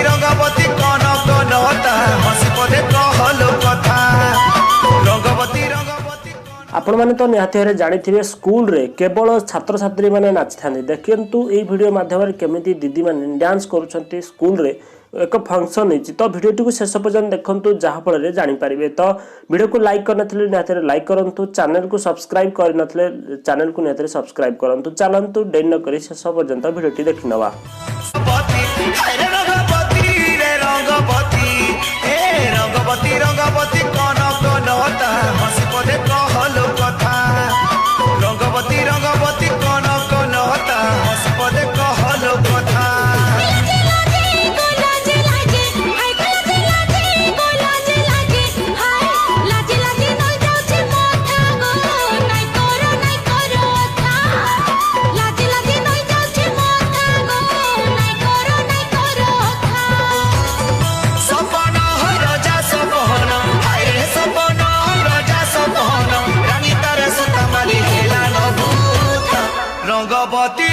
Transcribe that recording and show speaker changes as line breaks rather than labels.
रंगवती कौन कनता हसी पदे कहलो कथा रंगवती रंगवती।
आपण मैंने तो निहाती भाव जानी स्कूल रे केवल छात्र छात्री मैंने नाची था देखु ये भिडियो माध्यम केमी दीदी मैंने डांस कर स्कूल रे एक फंक्शन होती तो भिडियो को शेष पर्यंत देखूँ जहाँफल जानीपारे तो भिडियो को लाइक करनी निहाती लाइक करूँ चैनल को सब्सक्राइब करनथिले चैनल को निहाती सब्सक्राइब करूँ चलतु डेरी नक शेष पर्यंत भिडियो देखी नवा।
रंगवती कौन कनता हसी पदे कहलो कथा रंगवती कौन कनता हसी पदे कहलो कथा। रंगवती